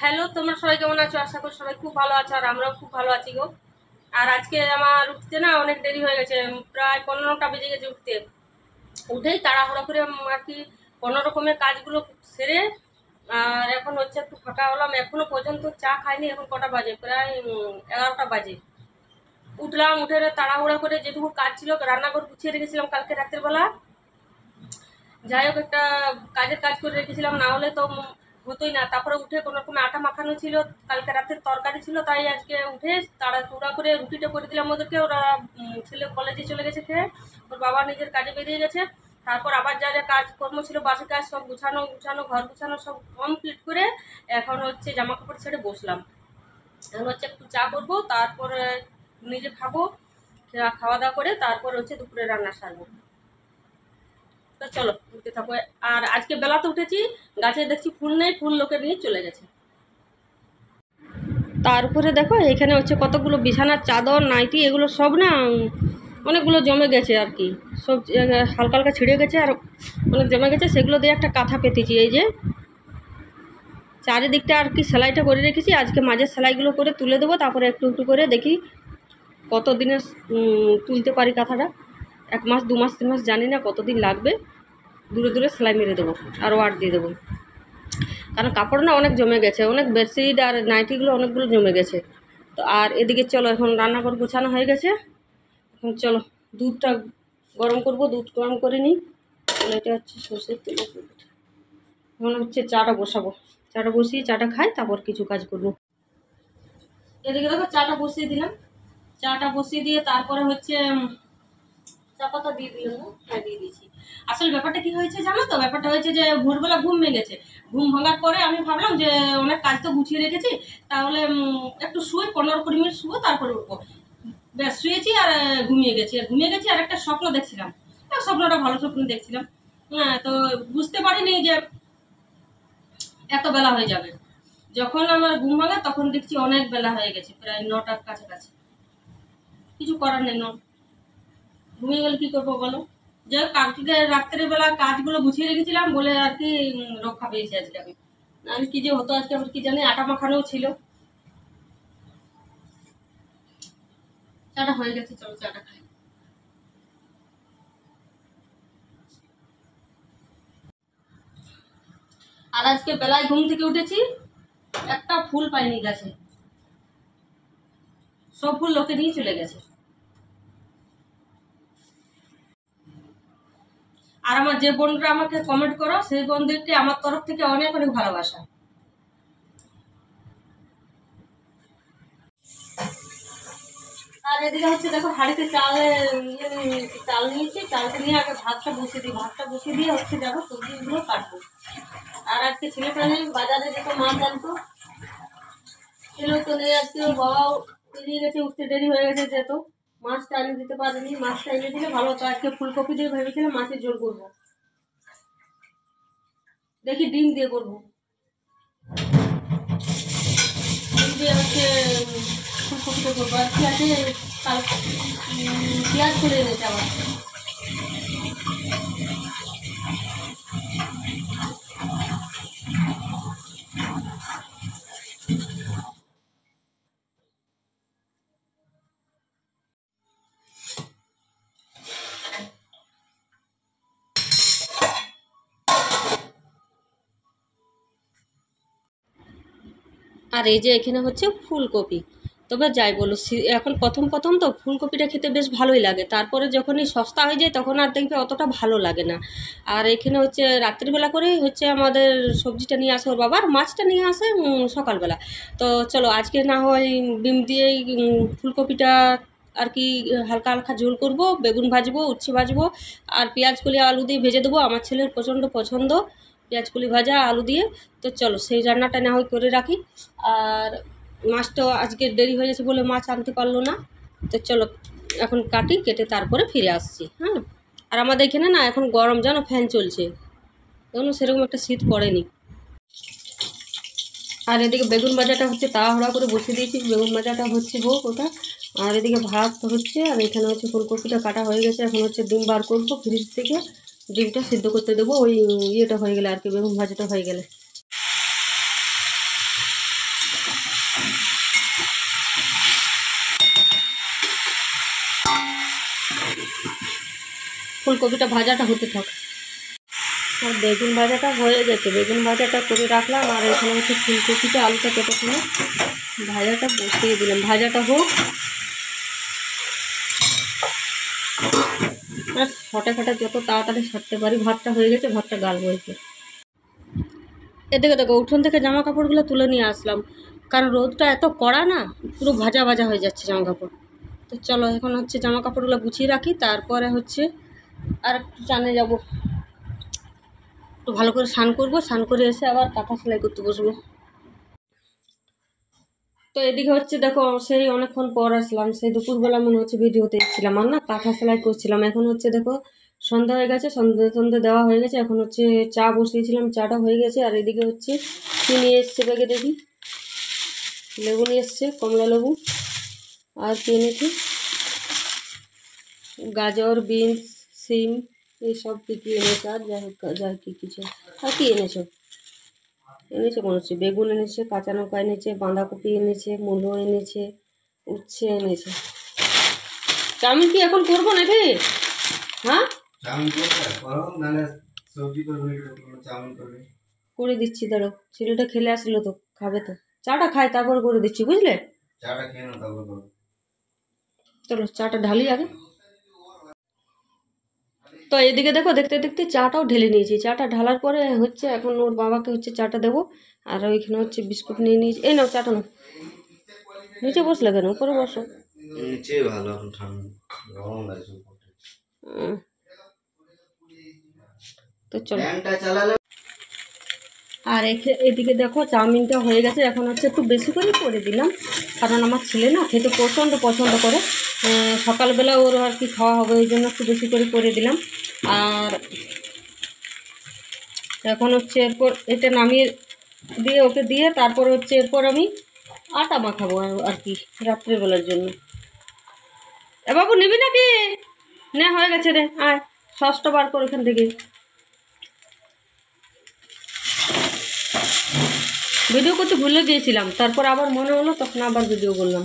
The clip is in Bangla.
হ্যালো, তোমরা সবাই কেমন আছো? আশা করি সবাই খুব ভালো আছো, আর আমরাও খুব ভালো আছি গো। আর আজকে আমার উঠতে না অনেক দেরি হয়ে গেছে, প্রায় 15টা বেজে গেছে উঠতে। উঠেই তাড়াহুড়ো করে আর কি কোনো রকমের কাজগুলো সেরে আর এখন হচ্ছে একটু ফাঁকা হলাম। এখনো পর্যন্ত চা খাইনি। এখন কটা বাজে? প্রায় 11টা বাজে। উঠলাম, উঠে তাড়াহুড়া করে যেটুকু কাজ ছিল রান্নাঘর গুছিয়ে রেখেছিলাম কালকে রাতের বেলা। যাই হোক, একটা কাজের কাজ করে রেখেছিলাম, না হলে তো হতোই না। তারপরে উঠে কোনো রকমের আটা মাখানো ছিল, কালকে রাতের তরকারি ছিল, তাই আজকে উঠে তাড়াহুড়া করে রুটিটা করে দিলাম ওদেরকে। ওরা ছেলে কলেজে চলে গেছে খেয়ে, ওর বাবা নিজের কাজে বেরিয়ে গেছে। তারপর আবার যা যা কাজকর্ম ছিল, বাসি কাজ সব গুছানো গুছানো ঘর গুছানো সব কমপ্লিট করে এখন হচ্ছে জামা কাপড় ছেড়ে বসলাম। এখন হচ্ছে একটু চা করবো, তারপরে নিজে খাবো। খাওয়া দাওয়া করে তারপর হচ্ছে দুপুরে রান্না সারবো। তো চলো উঠতে থাকো। আর আজকে বেলাতে উঠেছি, গাছে দেখছি ফুল নেই, ফুল লোকে নিয়ে চলে গেছে। তারপরে দেখো এখানে হচ্ছে কতগুলো বিছানার চাদর নাইটি এগুলো সব না অনেকগুলো জমে গেছে আর কি। সব হালকা হালকা ছিঁড়ে গেছে আর অনেক জমে গেছে, সেগুলো দিয়ে একটা কাঁথা পেতেছি। এই যে চারিদিকটা আর কি সেলাইটা করে রেখেছি, আজকে মাঝের সেলাইগুলো করে তুলে দেবো। তারপরে একটু একটু করে দেখি কত দিনে তুলতে পারি কাঁথাটা। 1 মাস 2 মাস 3 মাস জানি না কতদিন লাগবে। দূরে দূরে সেলাই মেরে দেবো আর ওয়াট দিয়ে দেবো, কারণ কাপড় না অনেক জমে গেছে, অনেক বেডশিট আর নাইটিগুলো অনেকগুলো জমে গেছে। তো আর এদিকে চলো, এখন রান্নাঘর গোছানো হয়ে গেছে। এখন চলো দুধটা গরম করব, দুধ গরম করে নিই। তাহলে এটা হচ্ছে সর্ষের তেল। এখন হচ্ছে চাটা বসাবো, চাটা বসিয়ে চাটা খাই, তারপর কিছু কাজ করব। এদিকে দেখো চাটা বসিয়ে দিলাম। চাটা বসিয়ে দিয়ে তারপরে হচ্ছে চা পাতা দিয়ে দিলাম। হ্যাঁ, দিয়ে দিয়েছি। আসলে ব্যাপারটা কি হয়েছে জানো তো? ব্যাপারটা হয়েছে যে ভোরবেলা ঘুম ভেঙেছে। ঘুম ভাঙার পরে আমি ভাবলাম যে অনেক কাজ তো গুছিয়ে রেখেছি, তাহলে একটু শুয়ে 15-20 মিনিট শুবো, তারপরে উঠবো। ব্যাস শুয়েছি আর ঘুমিয়ে গেছি আর একটা স্বপ্ন দেখছিলাম। স্বপ্নটা ভালো স্বপ্ন দেখছিলাম। হ্যাঁ, তো বুঝতে পারিনি যে এত বেলা হয়ে যাবে। যখন আমার ঘুম ভাঙা তখন দেখছি অনেক বেলা হয়ে গেছে, প্রায় 9টার কাছাকাছি। কিছু করার নেই, ঘুমিয়ে গেলে কি করবো বলো? যাই হোক, কালকে রাত্রের বেলা কাজগুলো গুছিয়ে রেখেছিলাম বলে আর কি রক্ষা পেয়েছি আজকে আমি। আমি কি যে হতো আজকে, আমার কি জানি। আটা মাখানোও ছিল। চাটা হয়ে গেছে, চলো চাটা খাই। আর আজকে বেলায় ঘুম থেকে উঠেছি, একটা ফুল পাইনি গাছে, সব ফুল লোকে নিয়ে চলে গেছে। আর আমার যে বোনরা আমাকে কমেন্ট করো, সেই বোনদেরকে আমার তরফ থেকে অনেক অনেক ভালোবাসা। আর এদিকে হচ্ছে দেখো হাঁড়িতে চাল নিয়েছি। চালটা নিয়ে আগে ভাতটা বসিয়ে দিই, ভাতটা বসিয়ে দিয়ে হচ্ছে দেখো সবজিগুলো কাটবো। আর আজকে ছেলেটা নেই, বাজারে যেত মাছ আনতো, ছেলেও তো নেই আজকে, ওর বাবাও বেরিয়ে গেছে, উঠতে দেরি হয়ে গেছে, যেত মাছটা এনে দিতে পারেনি। মাছটা এনে দিলে ভালো হতো। আজকে ফুলকপি দিয়ে ভেবেছিলাম মাছের ঝোল করবো, দেখি ডিম দিয়ে করবো। ডিম দিয়ে হচ্ছে ফুলকপিটা করবো। আর কি আছে, পেঁয়াজ করে এনেছে আবার। আর এই যে এখানে হচ্ছে ফুলকপি। তবে যাই বলো, এখন প্রথম প্রথম তো ফুলকপিটা খেতে বেশ ভালোই লাগে, তারপরে যখনই সস্তা হয়ে যায় তখন আর দেখবে অতটা ভালো লাগে না। আর এখানে হচ্ছে রাত্রিবেলা করেই হচ্ছে আমাদের সবজিটা নিয়ে আসে ওর বাবা, আর মাছটা নিয়ে আসে সকালবেলা। তো চলো আজকে না হয় ডিম দিয়েই ফুলকপিটা আর কি হালকা হালকা ঝোল করব, বেগুন ভাজবো, উচ্ছে ভাজবো, আর পেঁয়াজ কলি আলু দিয়ে ভেজে দেবো। আমার ছেলের প্রচণ্ড পছন্দ পেঁয়াজ কলি ভাজা আলু দিয়ে। তো চলো সেই রান্নাটা না হয় করে রাখি। আর মাছটাও আজকে দেরি হয়ে গেছে বলে মাছ আনতে পারলো না। তো চলো এখন কাটি, কেটে তারপরে ফিরে আসছি। হ্যাঁ, আর আমাদের এখানে না এখন গরম, জানো, ফ্যান চলছে, এখনো সেরকম একটা শীত পড়েনি। আর এদিকে বেগুন ভাজাটা হচ্ছে তাড়াহুড়া করে বসিয়ে দিয়েছি, বেগুন ভাজাটা হচ্ছে হোক ওটা। আর এদিকে ভাত হচ্ছে, আর এখানে হচ্ছে ফুলকপিটা কাটা হয়ে গেছে। এখন হচ্ছে ডিম বার করবো ফ্রিজ থেকে, ডিমটা সিদ্ধ করতে দেবো, ওই ইয়েটা হয়ে গেলে আর কি, বেগুন ভাজাটা হয়ে গেলে। ফুলকপিটা ভাজাটা হতে থাক। আর বেগুন ভাজাটা হয়ে গেছে, বেগুন ভাজাটা করে রাখলাম। আর এখানে হচ্ছে ফুলকপিটা আলুটা কেটে কিনে ভাজাটা বসিয়ে দিলাম, ভাজাটা হোক। আর ফটা ফটা যত তাড়াতাড়ি সারতে পারি। ভাতটা হয়ে গেছে, ভাতটা গালবো হয়েছে। এদিকে দেখো উঠোন থেকে জামা কাপড়গুলো তুলে নিয়ে আসলাম, কারণ রোদটা এত কড়া না, পুরো ভাজা ভাজা হয়ে যাচ্ছে জামা কাপড়। তো চলো এখন হচ্ছে জামা কাপড়গুলো গুছিয়ে রাখি, তারপরে হচ্ছে আর একটু চানে যাবো, একটু ভালো করে স্নান করবো, স্নান করে এসে আবার কাঁথা সেলাই করতে বসবো। তো এদিকে হচ্ছে দেখো সেই অনেকক্ষণ পর আসলাম, সেই দুপুরবেলা মনে হচ্ছে ভিডিওতে এসেছিলাম আর না কাঁথা সেলাই করছিলাম। এখন হচ্ছে দেখো সন্ধ্যা হয়ে গেছে, সন্ধ্যে দেওয়া হয়ে গেছে। এখন হচ্ছে চা বসিয়েছিলাম, চাটা হয়ে গেছে। আর এদিকে হচ্ছে কি নিয়ে এসছে ব্যাগে দেখি, লেবু নিয়ে এসছে, কমলা লেবু। আর কি এনেছি, গাজর, বিনস, সিম, এইসব কী কী এনেছে। আর যাই হোক যা কী কিছু আর কি এনেছো মনে হচ্ছে বেগুন এনেছে, কাঁচা লঙ্কা এনেছে, বাঁধাকপি এনেছে, মূলো এনেছে, উচ্ছে এনেছে। চাউমিন কি এখন করবো নাকি? হ্যাঁ করে দিচ্ছি, দাঁড়ো ছেলেটা খেলে আসলো তো, খাবে তো, চাটা খায় তারপর করে দিচ্ছি, বুঝলে? চলো চাটা ঢালি আগে। তো এদিকে দেখো দেখতে দেখতে চাটাও ঢেলে নিয়েছি। চাটা ঢালার পরে হচ্ছে এখন ওর বাবাকে হচ্ছে চাটা দেবো। আর ওইখানে হচ্ছে বিস্কুট নিয়ে নিয়েছি। এই নাও চাটা নাও। নিচে বসলে কেন, উপরে বসো। নিচে ভালো, গরম লাগছে। তো চলো। আর এদিকে দেখো চাউমিনটা হয়ে গেছে। এখন হচ্ছে একটু বেশি করে করে দিলাম, কারণ আমার ছেলে না খেতে প্রচণ্ড পছন্দ করে। সকালবেলা ওর আর কি খাওয়া হবে, ওই জন্য একটু বেশি করে দিলাম। আর এখন হচ্ছে এরপর এটা নামিয়ে দিয়ে ওকে দিয়ে তারপর হচ্ছে এরপর আমি আটা মাখাবো আর কি রাত্রেবেলার জন্য। এ বাবু নিবি নাকি? না হয়ে গেছে রে, আয় সসটা বার কর এখান থেকে। ভিডিও করতে ভুলে গিয়েছিলাম, তারপর আবার মনে হলো, তখন আবার ভিডিও করলাম।